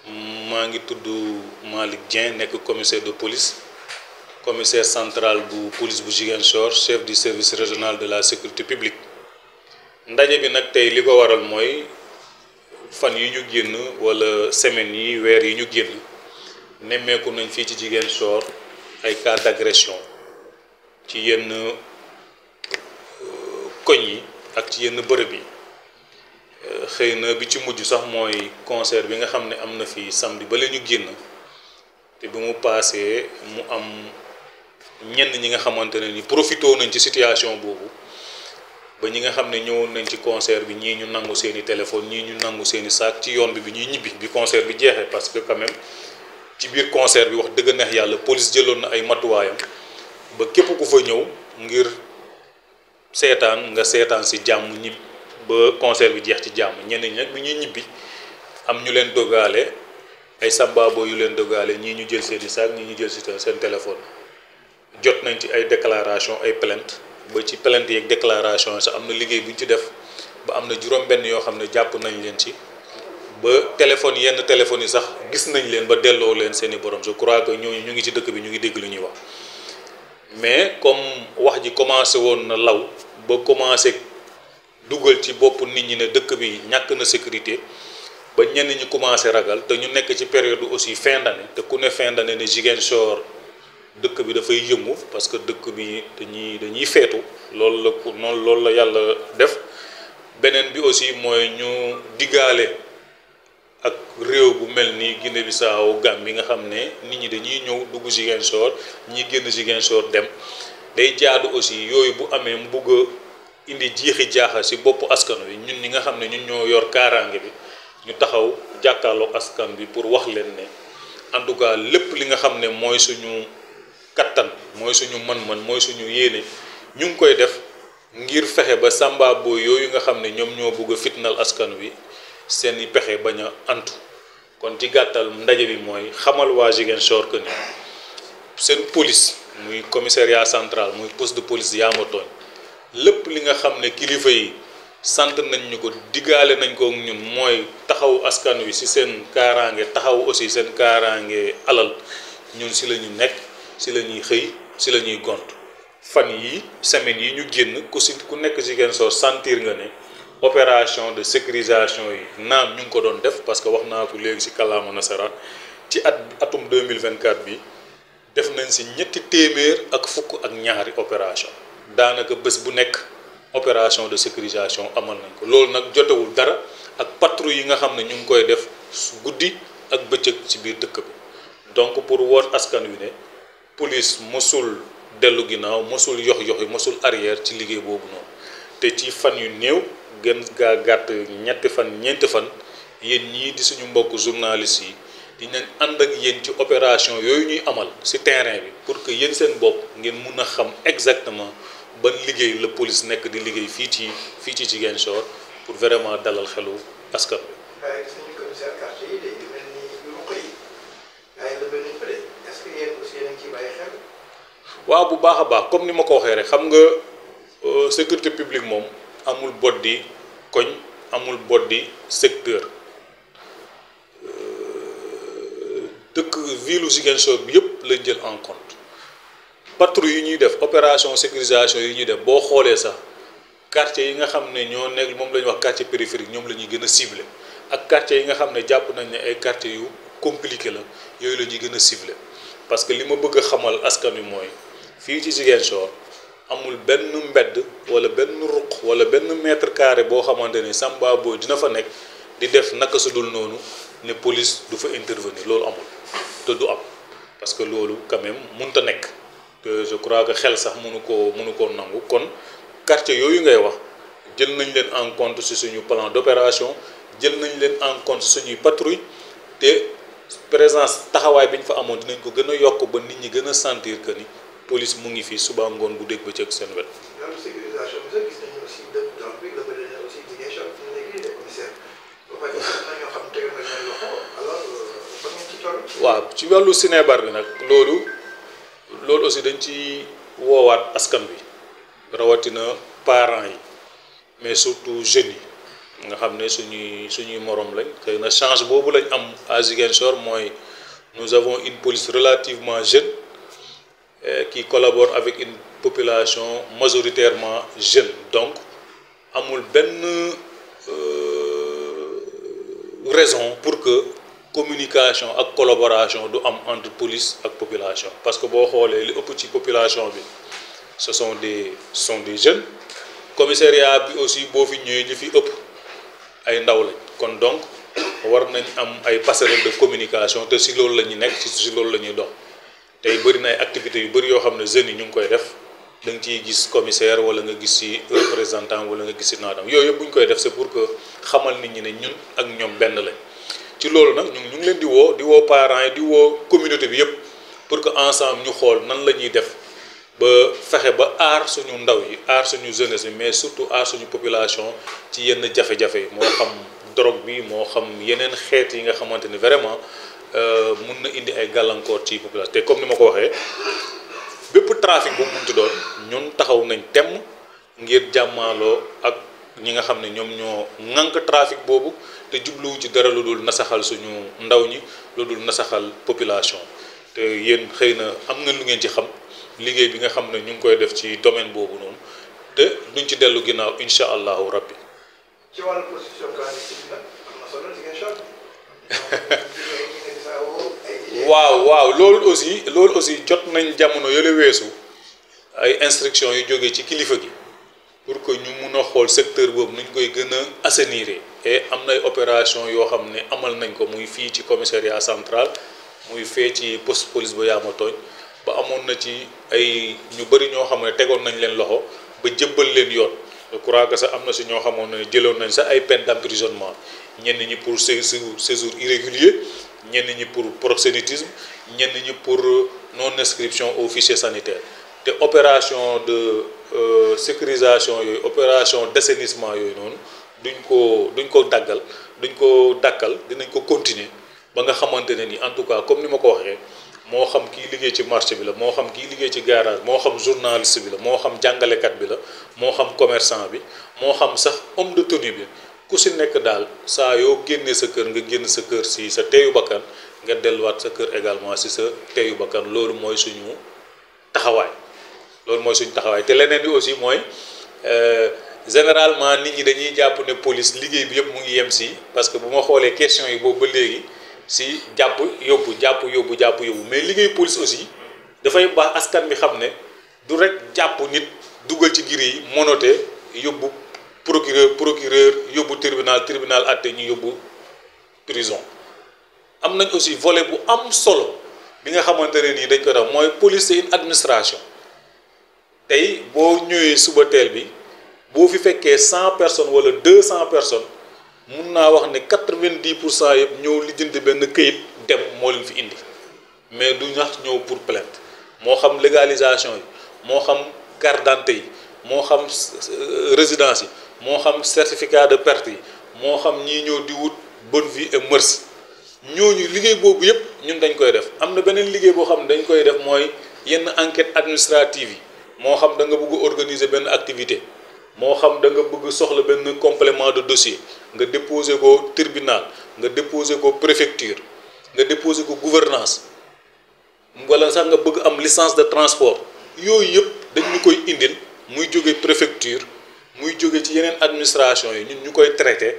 maa ngi tudd Malick Dieng nekk commissaire de police commissaire central bu police bu Ziguinchor chef du service régional de la sécurité publique ndaje bi nag tey li ko waral mooy fan yi ñu génn wala semaines yi weer yi ñu génn nemmeeku nañ fii ci Ziguinchor ay cas d'agression ci yenn koñ yi ak ci yenn bërëb yi xëy na bi ci mujj sax mooy concert bi nga xam ne am na fi samedi ba la ñu génn te bi mu paasee mu am ñenn ñi nga xamante ne ni profité nañ ci situation boobu ba ñi nga xam ne ñëwoon nañ ci concert bi ñii ñu nangu seeni téléphone ñii ñu nangu seeni saak ci yoon bi ñuy ñibbi bi concert bi jeexee parce que quand même ci biir concert bi wax dëgg neex yàlla police jëloon na ay matuwaayam ba képp ku fa ñëw ngir seetaan nga seetaan si jàmm ñib ba concert bi jeex ci jàmm ñenn ñi nag bi ñuy ñibbi am ñu leen dogaale ay sambaabo yu leen dogaale ñii ñu jël seeni saak ñii ñu jël si seen téléphone jot nañ ci ay déclaration ay plainte ba ci plainte yeeg déclaration yi sax am na liggéey bu ñu ci def ba am na juróom-benn yoo xam ne jàpp nañ leen ci ba téléphone yenn téléphones yi sax gis nañ leen ba delloo leen seeni borom je crois que ñooñu ñu ngi ci dëkk bi ñu ngi dégg lu ñuy wax mais comme wax ji commencé woon na law ba commencé dugal ci bopp nit ñi ne dëkk bi ñàkk na sécurité ba ñenn ñi commencé ragal te ñu nekk ci période aussi fin d'année te ku ne fin d'année ne Ziguinchor dëkk bi dafay yëngu parce que dëkk bi dañuy feetu loolu la ko noonu loolu la yàlla def beneen bi aussi mooy ñu diggaale ak réew bu mel ni Guinée-Bissau Gambie nga xam ne nit ñi dañuy ñëw dugg Ziguinchor ñi génn Ziguinchor dem day jaadu aussi yooyu bu amee mu bugg a indi jiixi jaaxa ci boppu askan wi ñun ñi nga xam ne ñun ñoo yor kaaraange bi ñu taxaw jàkkaarloog askan bi pour wax leen ne en tout cas lépp li nga xam ne mooy suñu kattan mooy suñu mën-mën mooy suñu yéene ñu ngi koy def ngir fexe ba samba booy yooyu nga xam ne ñoom ñoo bëgg a fitnal askan wi seeni pexe bañ a antu kon ci gàttal ndaje bi mooy xamal waa Ziguinchor que ni seen police muy commissariat central muy poste de police Yaama Tooñ lépp li nga xam ne kilifa yi sant nañ ñu ko diggaale nañ ko ak ñun mooy taxaw askan wi ci seen kaaraange taxaw aussi seen kaaraange alal ñun ci la ñu nekk ci la ñuy xëy ci la ñuy gont fan yi semaines yi ñu génn ku nekk Ziguinchor sentir nga ne opération de sécurisation yi naam ñu ngi ko doon def parce que wax naa ko léegi ci kàllaama nasaraan ci atum 2024 bi def nañ ci ñetti téeméer ak fukk ak ñaari opération daanaka bés bu nekk opération de sécurisation amal nañ ko loolu nag jotewul dara ak patrouille yi nga xam ne ñu ngi koy def guddi ak bëccëg ci biir dëkk bi donc pour woon askan wi ne police mosul dellu ginnaaw mosul yox-yoxi mosul arrière ci liggéey boobu noonu te ci fan yu néew gën gaa gàtt ñeenti fan yéen ñii di suñu mbokk journalistes yi dinañ ànd ak yéen ci opération yooyu ñuy amal ci terrain bi pour que yéen seen bopp ngeen mun a xam exactement ban liggéey la police nekk di liggéey fii ci Ziguinchor pour vraiment dalal xelu askan bi. waaye gis nañu commissaire quartier yi day mel ni yu ruq yi waaye la mel ni peut être est ce que yéen aussi yéen a ngi ciy bàyyi xel. waaw bu baax a baax comme ni ma ko waxee rek xam nga sécurité publique moom amul boddi koñ amul boddi secteur dëkk ville Ziguinchor bi yëpp lañ jël en compte patrouille yi ñuy def opération sécurisation yi ñuy def boo xoolee sax quartier yi nga xam ne ñoo nekk moom la ñuy wax quartier périphérique ñoom la ñuy gën a ciblé ak quartier yi nga xam ne jàpp nañ ne ay quartier yu compliqué la yooyu la ñuy gën a ciblé parce que li ma bëgg a xamal askan wi mooy fii ci Ziguinchor amul benn mbedd wala benn ruq wala benn mètre carré boo xamante ne samba booy dina fa nekk di def naka su dul noonu ne police du fa intervenir loolu amul te du am parce que loolu quand même mënta nekk te je crois que xel sax mënu koo nangu kon quartier yooyu ngay wax jël nañ leen en compte ci suñu plan d'opération jël nañ leen en compte suñuy patrouille te présence taxawaay bi ñu fa amoon dinañ ko gën a yokk ba nit ñi gën a sentir que ni police mu ngi fi suba ngoon bu dégg bëccëg seen wet. loolu sécurisation bi sax gis nañu aussi dëkk dans bi la bëri na aussi Ziguinchor fi mu nekk nii des commissaires ba pare am na ñoo xam ne tegal nañ leen loxo alors ba ngeen ci toll. waaw ci wàllu Sinébar bi nag loolu aussi dañ ci woowaat askan bi rawatina parents yi mais surtout jeunes yi nga xam ne suñuy morom lañ xëy na change boobu lañ am à Ziguinchor mooy nous avons une police relativement jeune qui collabore avec une population majoritairement jeune donc amul benn raison pour que communication ak collaboration du am entre police ak population parce que boo xoolee li ëpp ci population bi ce sont des jeunes commissariat bi aussi boo fi ñëwee ñi fi ëpp ay ndaw lañ kon donc war nañ am ay passerelles de communication te si loolu la ñuy nekk si loolu la ñuy dox tey bëri na ay activités yu bëri yoo xam ne jeunes yi ñu ngi koy def da nga ciy gis commissaire wala nga gis ci représentant wala nga gis ci naatam yooyu yëpp bu ñu koy def c'est pour que xamal nit ñi ne ñun ak ñoom benn lañ ci loolu nag ñu ngi leen di woo parents yi di woo communauté bi yëpp pour que ensemble ñu xool nan la ñuy def ba fexe ba aar suñu ndaw yi aar suñu jeunesse bi mais surtout aar suñu population ci yenn jafe-jafe yi moo xam drogue bi moo xam yeneen xeet yi nga xamante ni vraiment mun na indi ay gàllankoor ci population te comme ni ma ko waxee bépp trafic bu mu munti doon ñun taxaw nañ temm ngir jàmmaaloo ak ñi nga xam ne ñoom ñoo ŋànk trafic boobu te jubluwu ci dara lu dul nasaxal suñu ndaw ñi lu dul nasaxal population te yéen xëy na am nga lu ngeen ci xam liggéey bi nga xam ne ñu ngi koy def ci domaine boobu noonu te duñ ci dellu ginnaaw incha allahu rabbi. ci wàllu prostitution clandestine nag am na solo Ziguinchor. waaw loolu aussi jot nañ jamono yële weesu ay instructions yu jógee ci kilifa gi pour que ñu mun a xool secteur boobu nuñ koy gën a assainir et am na ay opération yoo xam ne amal nañ ko muy fii ci commissariat central muy fee ci poste police ba Yaama Tooñ ba amoon na ci ay ñu bëri ñoo xam ne tegoon nañ leen loxo ba jëbbal leen yoon je crois que sax am na si ñoo xamoon ne jëloon nañ sax ay peine d'emprisonnement ñenn ñi pour séjour irrégulier ñenn ñi pour proxénétisme ñenn ñi pour non inscription au fichier sanitaire te opération de sécurisation yooyu opération d'assainissement yooyu noonu duñ ko dakkal dinañ ko continuer ba nga xamante ne ni en tout cas comme ni ma ko waxee moo xam kii liggéey ci marché bi la moo xam kii liggéey ci garage moo xam journaliste bi la moo xam jàngalekat bi la moo xam commerçant bi moo xam sax homme de tenue bi ku si nekk daal saa yoo génnee sa kër nga génn sa kër si sa teeyu bakkan nga delluwaat sa kër également si sa teeyu bakkan loolu mooy suñu taxawaay te leneen bi aussi mooy généralement nit ñi dañuy jàpp ne police liggéey bi yëpp mu ngi yem si parce que bu ma xoolee question yi boobu ba léegi si jàpp yóbbu mais liggéey police aussi dafay baax askan bi xam ne du rek jàpp nit dugal ci giri yi monote yóbbu procureur yóbbu tribunal àtte ñu yóbbu prison am nañ aussi volet bu am solo bi nga xamante ne nii dañ ko def mooy police c'est une administration tey boo ñëwee suba teel bi boo fi fekkee 100 personnes wala 200 personnes mun naa wax ne 90% yëpp ñëw lijjanti benn këyit dem moo leen fi indi mais du ñax ñëw pour plainte moo xam légalisation yi moo xam carte d'identité yi moo xam résidence yi moo xam certificat de perte yi moo xam ñii ñëw di wut bonne vie et mœurs ñooñu liggéey boobu yëpp ñun dañ koy def am na beneen liggéey boo xam ne dañ koy def mooy yenn enquête administrative yi moo xam da nga bëgg organiser benn activité moo xam da nga bëgg soxla benn complément de dossier nga déposer ko tribunal nga déposer ko préfecture nga déposer ko gouvernance wala sax nga bëgg am licence de transport yooyu yëpp dañ ñu koy indil muy jóge préfecture muy jóge ci yeneen administration yi ñun ñu koy traité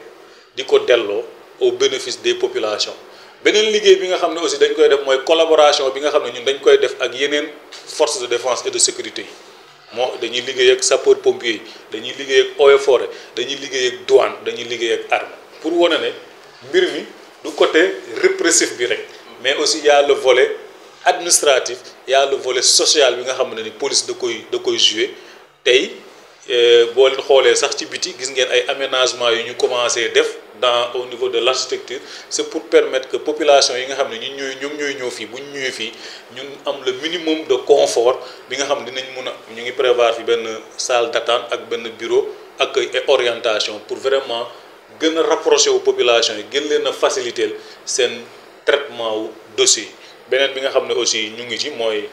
di ko delloo au bénéfice des populations beneen liggéey bi nga xam ne aussi dañ koy def mooy collaboration bi nga xam ne ñun dañ koy def ak yeneen forces de défense et de sécurité yi dañuy liggéey ak sapeur pompier yi dañuy liggéey ak eaux et forêt dañuy liggéey ak douane dañuy liggéey ak armée pour wane ne mbir mi du côté répressif bi rek mais aussi y a le volet administratif y a le volet social bi nga xam ne ni police da koy jouer tey boo leen xoolee sax ci biti gis ngeen ay aménagement yu ñu commencé def au niveau de l'architecture c'est pour permettre que population yi nga xam ne ñoom ñooy ñëw fii bu ñu ñëwee fii ñun am le minimum de confort bi nga xam ne dinañ mun a ñu ngi prévoir fi benn salle d'attente ak benn bureau accueil et orientation pour vraiment gën a rapprocher wu population yi gën leen a faciliter seen traitement wu dossier beneen bi nga xam ne aussi ñu ngi ci mooy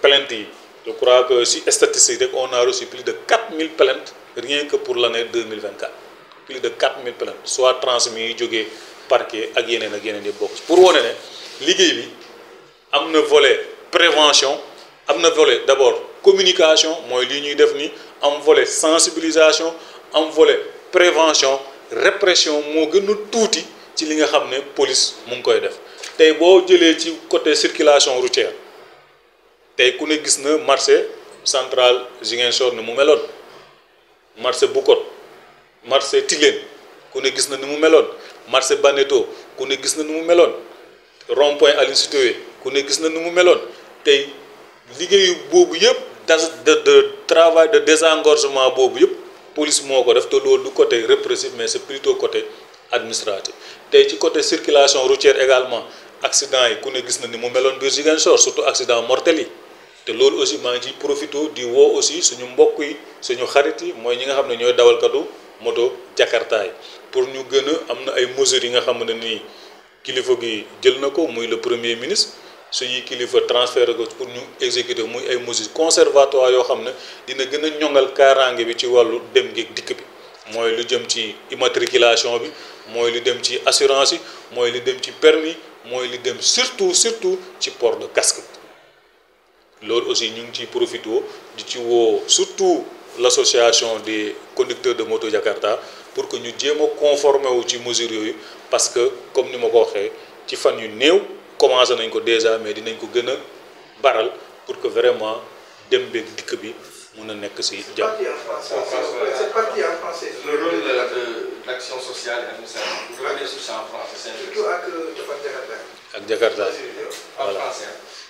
plainte yi je crois que si statistique rek on a reçu plus de 4000 plaintes rien que pour l'année 2024 plus de 4000 plaintes soit transmis yu jógee parquet ak yeneen yëpp bokk pour wane ne liggéey bi am na volet prévention am na volet d'abord communication mooy lii ñuy def ni am volet sensibilisation am volet prévention répression moo gën a tuuti ci li nga xam ne police mu ngi koy def tey boo jëlee ci côté circulation routière tey ku ne gis na marché central Ziguinchor ni mu meloon marché Bukot marché Tilène ku ne gis na ni mu meloon marché Baneto ku ne gis na ni mu meloon rond-point Aline Sitoé ku ne gis na ni mu meloon tey liggéeyu boobu yëpp de travail de désengorgement boobu yëpp police moo ko def te loolu du côté répressif mais c'est plutôt côté administratif tey ci côté circulation routière également accident yi ku ne gis na ni mu meloon biir Ziguinchor surtout accident mortel yi te loolu aussi maa ngi ciy profité di woo aussi suñu mbokk yi suñu xarit yi mooy ñi nga xam ne ñooy dawalkatu moto Jakarta yi pour ñu gën a am na ay mesures yi nga xam ne nii kilifa gi jël na ko muy le premier ministre suñuy kilifa transféré ko pour ñu exécuter muy ay mesures conservatoires yoo xam ne dina gën a ñoŋal kaaraange bi ci wàllu dem gi dikk bi mooy lu jëm ci immatriculation bi mooy lu dem ci assurance yi mooy lu dem ci permis mooy lu dem surtout ci port de casque bi loolu aussi ñu ngi ciy profité di ci woo surtout l'association des conducteurs de moto Jakarta pour que ñu jéem a conformer wu ci mesures yooyu parce que comme ni ma ko waxee ci fan yu néew commencé nañ ko déjà mais dinañ ko gën a baral pour que vraiment dem beeg dikk bi mun a nekk ci jàmm. C'est parti en français. Le rôle de l'action sociale et administrative. Vous l'avez sur ça en français. Surtout ak Jakarta. ak Jakarta. En voilà français.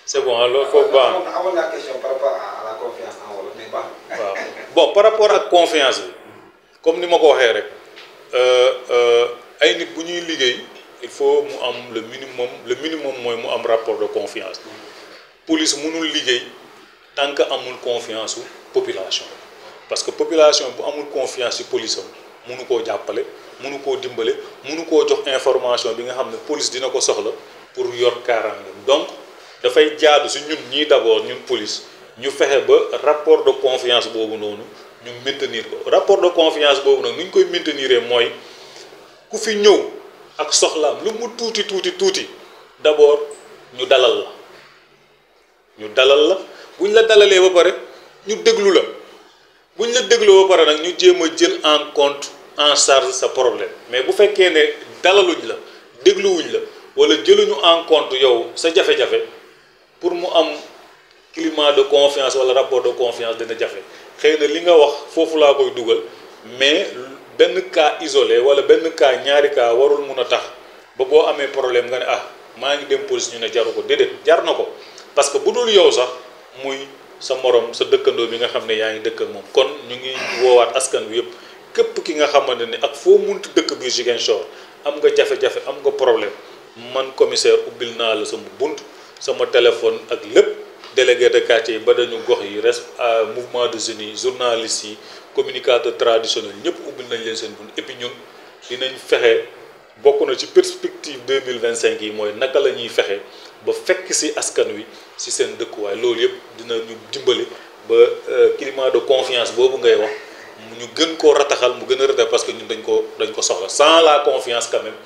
c'est bon alors foofu baax na. amoon naa question par rapport à la confiance en wolof mais baax na. waaw bon par rapport ak confiance bi comme ni ma ko waxee rek ay nit bu ñuy liggéey il faut mu am le minimum mooy mu am rapport de confiance police mënul liggéey tant que amul confiance su population parce que population bu amul confiance ci police am mënu koo jàppale mënu koo dimbale mënu koo jox information bi nga xam ne police dina ko soxla pour yor kaaraangeem donc dafay jaadu ci ñun ñii d'abord ñun police ñu fexe ba rapport de confiance boobu noonu ñu maintenir ko rapport de confiance boobu nag ni ñu koy maintenir mooy ku fi ñëw ak soxlaam lu mu tuuti d'abord ñu dalal la bu ñu la dalalee ba pare ñu déglu la bu ñu la dégloo ba pare nag ñu jéem a jël en compte en charge sa problème mais bu fekkee ne dalaluñ la dégluwuñ la wala jëluñu en compte yow sa jafe-jafe pour mu am climat de confiance wala rapport de confiance dina jafe xëy na li nga wax foofu laa koy dugal mais benn cas isolé wala benn cas ñaari cas warul mun a tax ba boo amee problème nga ne maa ngi dem police ñu ne jaru ko déedéet jar na ko parce que bu dul yow sax muy sa morom sa dëkkandoo bi nga xam ne yaa ngi dëkk ak moom kon ñu ngi woowaat askan wi yëpp képp ki nga xamante ne ak foo munti dëkk biir Ziguinchor am nga jafe-jafe am nga problème man commissaire ubbil naa la sama bunt sama téléphone ak lépp délégué de quartier yi ba dañu gox yi mouvement de jeunes yi journalistes yi communicateurs traditionnels ñëpp ubbil nañ leen seen bunt et puis ñun dinañ fexe bokk na ci perspective 2025 yi mooy naka la ñuy fexe ba fekk ci askan wi ci seen dëkkuwaay loolu yëpp dina ñu dimbali ba climat de confiance boobu ngay wax ñu gën koo rataxal mu gën a rataxal parce que ñun dañ ko soxla sans la confiance quand même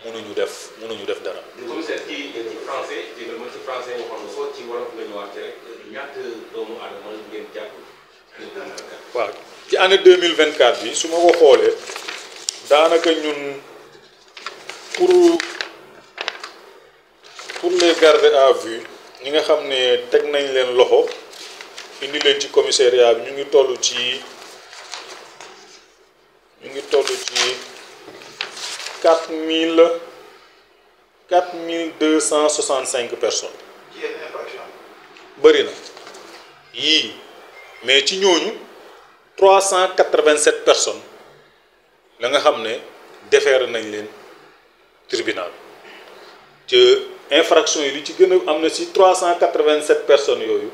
mënuñu def dara. commissaire ci français dégg nga ci français waxoon nga ko ci wolof nga ñëwaat rek ñaata doomu aadama ngeen jàpp. waaw ci année 2024 bi su ma ko xoolee daanaka ñun pour les garder à vue ñi nga xam ne teg nañ leen loxo indi leen ci commissariat bi ñu ngi toll ci 4265 personnes. bëri na yii mais ci ñooñu 387 personnes la nga xam ne déféré nañ leen tribunal ci infraction yi li ci gën a am na ci 387 personnes yooyu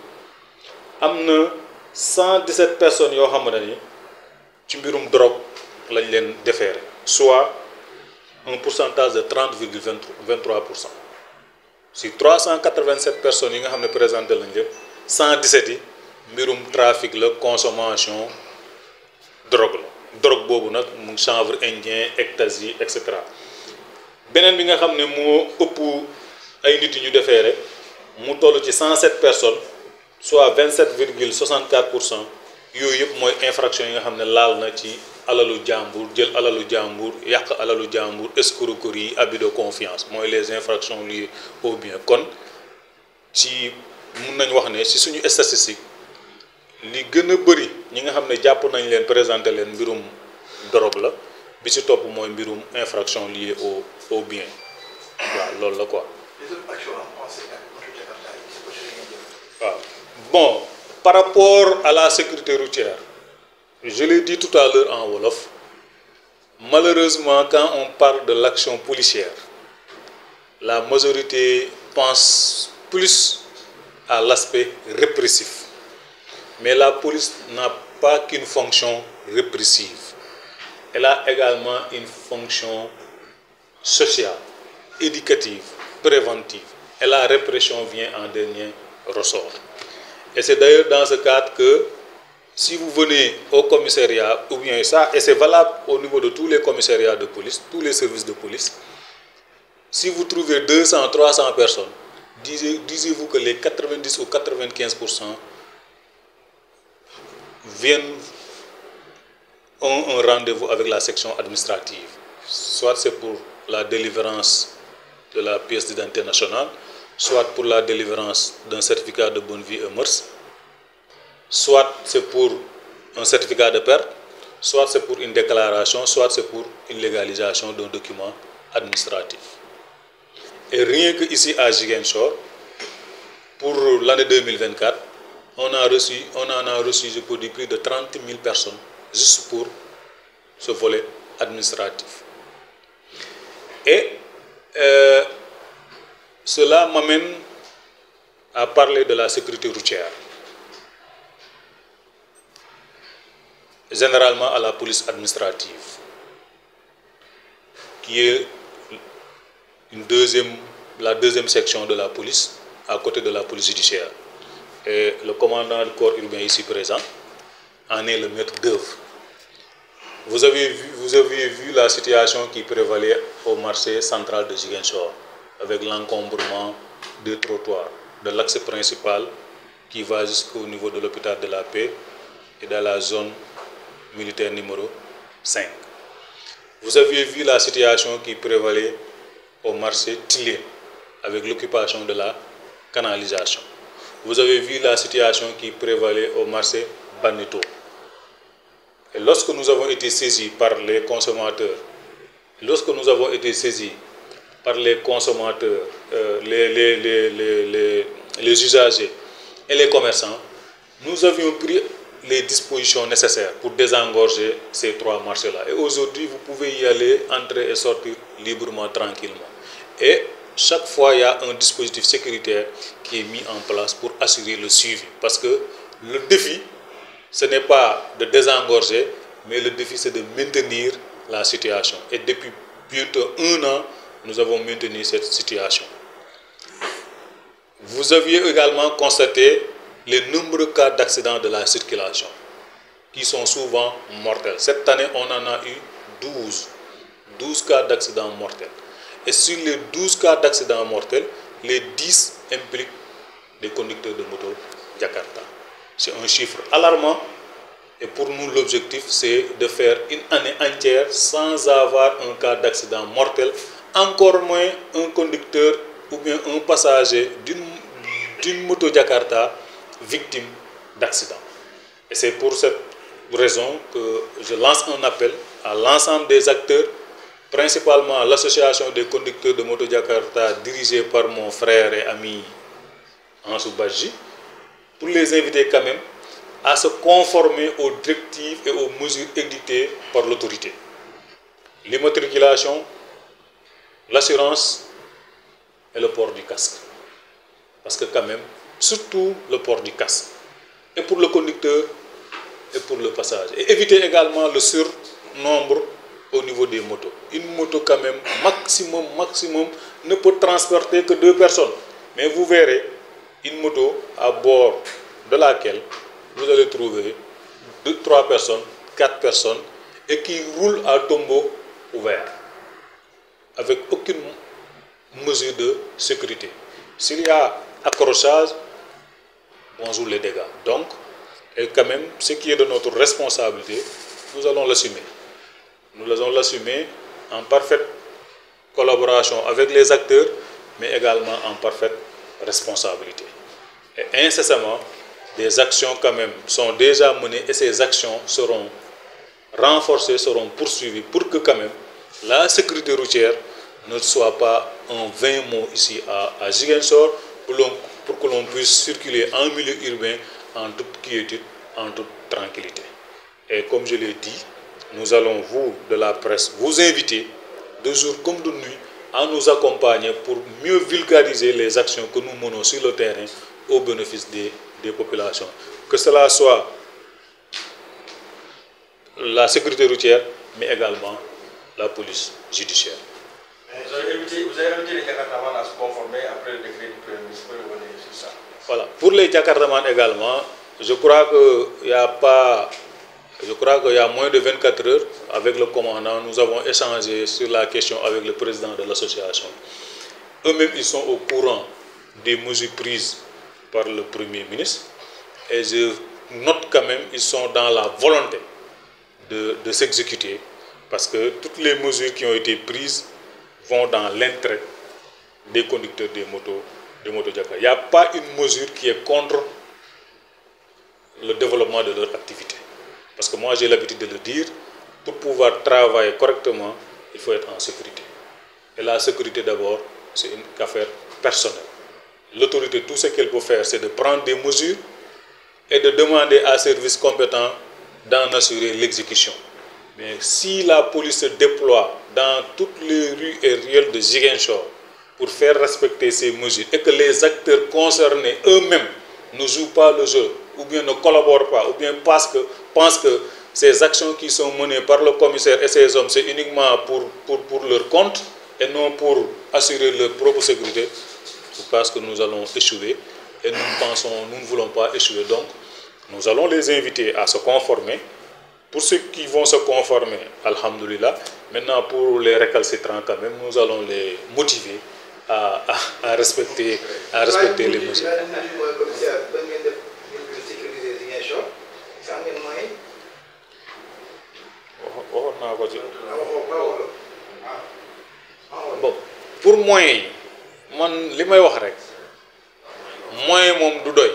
am na 117 personnes yoo xam ne ni ci mbirum drogue lañ leen déféré soit un pourcentage de 30,23%. si 387 personnes yi nga xam ne présenté lañ leen 117 yi mbirum trafic la consommation drogue la drogue boobu nag mu chanvre indien ecstasy et cetera. beneen bi nga xam ne moo ëpp ay nit yi ñu defee rek mu toll ci 107 personnes soit 27,64%. yooyu yëpp mooy infraction yi nga xam ne laal na ci alalu jàmbur jël alalu jàmbur yàq alalu jàmbur escroquerie abus de confiance mooy les infractions liées au bien. kon ci mun nañ wax ne ci suñu statistique li gën a bëri ñi nga xam ne jàpp nañ leen présenté leen mbirum drogue la bi ci topp mooy mbirum infraction liée au bien waaw loolu la quoi. waaw bon. Par rapport à la sécurité routière, je l'ai dit tout à l'heure en wolof, malheureusement quand on parle de l'action policière, la majorité pense plus à l'aspect répressif. Mais la police n'a pas qu'une fonction répressive. Elle a également une fonction sociale, éducative, préventive. Et la répression vient en dernier ressort. Et c'est d'ailleurs dans ce cadre que si vous venez au commissariat, ou bien ça, et c'est valable au niveau de tous les commissariats de police, tous les services de police, si vous trouvez 200, 300 personnes, disiez-vous que les 90 ou 95% ont un rendez-vous avec la section administrative. Soit c'est pour la délivrance de la pièce d'identité nationale, soit pour la délivrance d'un certificat de bonne vie et mœurs, soit c'est pour un certificat de perte, soit c'est pour une déclaration, soit c'est pour une légalisation d'un document administratif. Et rien que ici à Ziguinchor, pour l'année 2024, on en a reçu, je peux dire, plus de 30 000 personnes juste pour ce volet administratif. Et cela m'amène à parler de la sécurité routière, généralement à la police administrative, qui est la deuxième section de la police, à côté de la police judiciaire. Et le commandant du corps urbain ici présent en est le maître d'œuvre. Vous avez vu la situation qui prévalait au marché central de Ziguinchor, avec l'encombrement des trottoirs, de l'axe principal qui va jusqu'au niveau de l'hôpital de la Paix et dans la zone militaire numéro 5. Vous avez vu la situation qui prévalait au marché Tilé, avec l'occupation de la canalisation. Vous avez vu la situation qui prévalait au marché Baneto. Et lorsque nous avons été saisis par les consommateurs, les usagers et les commerçants, nous avions pris les dispositions nécessaires pour désengorger ces trois marchés-là. Et aujourd'hui, vous pouvez y aller, entrer et sortir librement, tranquillement. Et chaque fois, il y a un dispositif sécuritaire qui est mis en place pour assurer le suivi. Parce que le défi, ce n'est pas de désengorger, mais le défi, c'est de maintenir la situation. Et depuis bientôt 1 an, nous avons maintenu cette situation. Vous aviez également constaté les nombreux cas d'accidents de la circulation, qui sont souvent mortels. Cette année, on en a eu 12 cas d'accidents mortels. Et sur les 12 cas d'accidents mortels, les 10 impliquent des conducteurs de moto Jakarta. C'est un chiffre alarmant. Et pour nous, l'objectif, c'est de faire une année entière sans avoir un cas d'accident mortel, encore moins un conducteur ou bien un passager d'une moto Jakarta victime d'accident. Et c'est pour cette raison que je lance un appel à l'ensemble des acteurs, principalement l'association des conducteurs de moto Jakarta dirigée par mon frère et ami Ansou Badji, pour les inviter quand même à se conformer aux directives et aux mesures édictées par l'autorité. L'immatriculation, l'assurance et le port du casque. Parce que quand même, surtout le port du casque. Et pour le conducteur et pour le passager. Et éviter également le surnombre au niveau des motos. Une moto quand même, maximum, ne peut transporter que 2 personnes. Mais vous verrez une moto à bord de laquelle vous allez trouver 2, 3 personnes, 4 personnes, et qui roulent à tombeau ouvert, avec aucune mesure de sécurité. S'il y a accrochage, bonjour les dégâts. Donc, et quand même, ce qui est de notre responsabilité, nous allons l'assumer. Nous allons l'assumer en parfaite collaboration avec les acteurs, mais également en parfaite responsabilité. Et incessamment, des actions quand même sont déjà menées et ces actions seront renforcées, seront poursuivies pour que quand même la sécurité routière ne soit pas un vain mot ici à Ziguinchor, pour que l'on puisse circuler en milieu urbain en toute quiétude, en toute tranquillité. Et comme je l'ai dit, nous allons, vous de la presse, vous inviter de jour comme de nuit à nous accompagner pour mieux vulgariser les actions que nous menons sur le terrain au bénéfice des populations. Que cela soit la sécurité routière, mais également la police judiciaire. Vous avez invité les Jakartamans à se conformer après le décret du Premier ministre. C'est ça. Voilà. Pour les Jakartamans également, je crois qu'il y a moins de 24 heures, avec le commandant, nous avons échangé sur la question avec le président de l'association. Eux-mêmes, ils sont au courant des mesures prises par le Premier ministre. Et je note quand même qu'ils sont dans la volonté de s'exécuter, parce que toutes les mesures qui ont été prises vont dans l'intérêt des conducteurs des motos Jakarta. Il n'y a pas une mesure qui est contre le développement de leur activité. Parce que moi j'ai l'habitude de le dire, pour pouvoir travailler correctement, il faut être en sécurité. Et la sécurité d'abord, c'est une affaire personnelle. L'autorité, tout ce qu'elle peut faire, c'est de prendre des mesures et de demander à services compétents d'en assurer l'exécution. Mais si la police se déploie dans toutes les rues et ruelles de Ziguinchor pour faire respecter ces mesures et que les acteurs concernés eux-mêmes ne jouent pas le jeu, ou bien ne collaborent pas, ou bien pensent que ces actions qui sont menées par le commissaire et ses hommes, c'est uniquement pour leur compte et non pour assurer leur propre sécurité, je pense que nous allons échouer et nous ne voulons pas échouer. Donc, nous allons les inviter à se conformer. Pour ceux qui vont se conformer, alhamdoulilah. Maintenant, pour les récalcitrants, quand même, nous allons les motiver à respecter les mesures. Bon, pour moyens yi man li may wax rek moyen moom du doy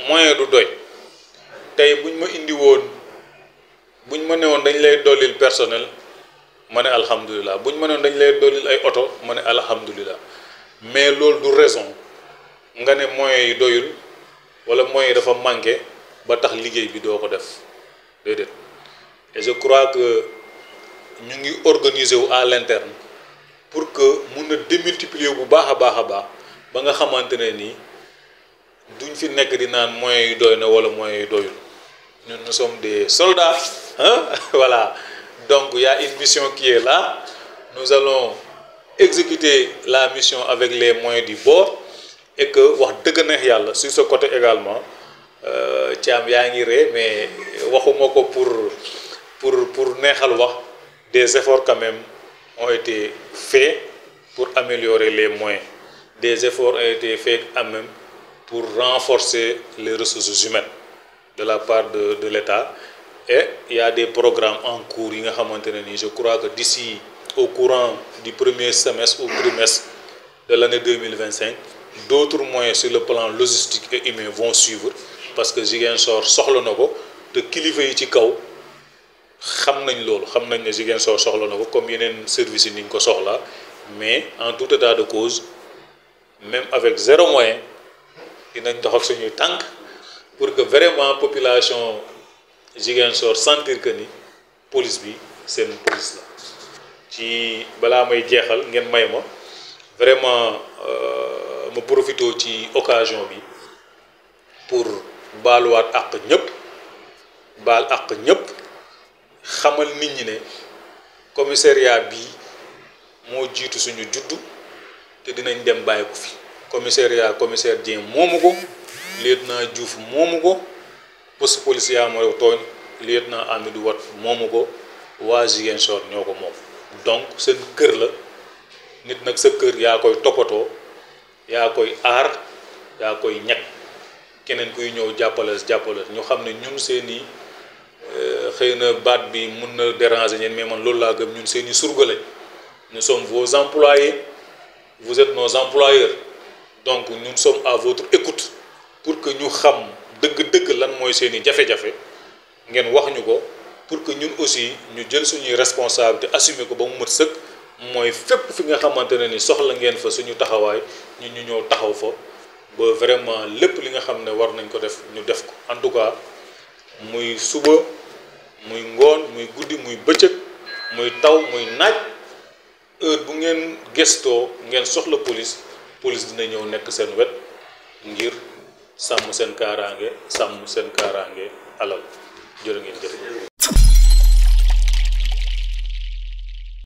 moyen du doy tey buñ ma indi woon buñ ma ne woon dañ lay dollil personnel ma ne alhamdulilah buñ ma ne woon dañ lay dollil ay oto ma ne alhamdulilah mais loolu du raison nga ne moyens yi doyul wala moyens yi dafa manqué ba tax liggéey bi doo ko def déedéet. Et je crois que ñu ngi organiser wu à l'interne pour que mun na démultiplier bu baax a baax ba nga xamante ne nii duñ fi nekk di naan moyens yi doy na wala moyens yi doyul ñun nous sommes des soldats hein voilà. Donc il y a une mission qui est là, nous allons exécuter la mission avec les moyens du bord et que wax dëgg neex yàlla sur ce côté également Thiam yaa ngi ree mais waxuma ko pour neexal wax, des efforts quand même ont été faits pour améliorer les moyens. Des efforts ont été faits quand même pour renforcer les ressources humaines de la part de l'État. Et il y a des programmes en cours. Je crois que d'ici au courant du premier semestre ou trimestre de l'année 2025, d'autres moyens sur le plan logistique et humain vont suivre parce que Ziguinchor soxla na ko te kilifa yi ci kaw xam nañ loolu xam nañ ne Ziguinchor soxla na ko comme yeneen services yi ni ñu ko soxla mais en tout état de cause même avec zéro moyen dinañ dox ak suñuy tànk pour que vraiment population Ziguinchor sentir que ni police bi seen police la ci balaa may jeexal ngeen may ma vraiment ma profité ci occasion bi pour baaluwaat àq ñëpp baal àq ñëpp xamal nit ñi ne commissariat bi moo jiitu suñu juddu te dinañ dem bàyyi ko fi commissaire Dieng moomu ko lieutenant Diouf moomu ko poste policier moo tooñ lieutenant Amidou Wat moomu ko waa Ziguinchor ñoo ko moom donc seen kër la nit nag sa kër yaa koy toppatoo yaa koy aar yaa koy ñag keneen kuy ñëw jàppale ñu xam ne ñun seeni xëy na baat bi mun na déranger ñeen mais man loolu laa gëm ñun seeni surga lañ nous sommes vos employés vous êtes nos employeurs donc nous sommes à votre écoute pour que ñu xam dëgg-dëgg lan mooy seeni jafe-jafe ngeen wax ñu ko pour que ñun aussi ñu jël suñuy responsabilité assumer ko ba mu mat sëkk mooy fépp fi nga xamante ne ni soxla ngeen fa suñu taxawaay ñu ñëw taxaw fa ba vraiment lépp li nga xam ne war nañ ko def ñu def ko en tout cas muy suba muy ngoon muy guddi muy bëccëg muy taw muy naaj heure bu ngeen gestoo ngeen soxla police dina ñëw nekk seen wet ngir sàmm seen kaaraange alal jërë ngeen jëf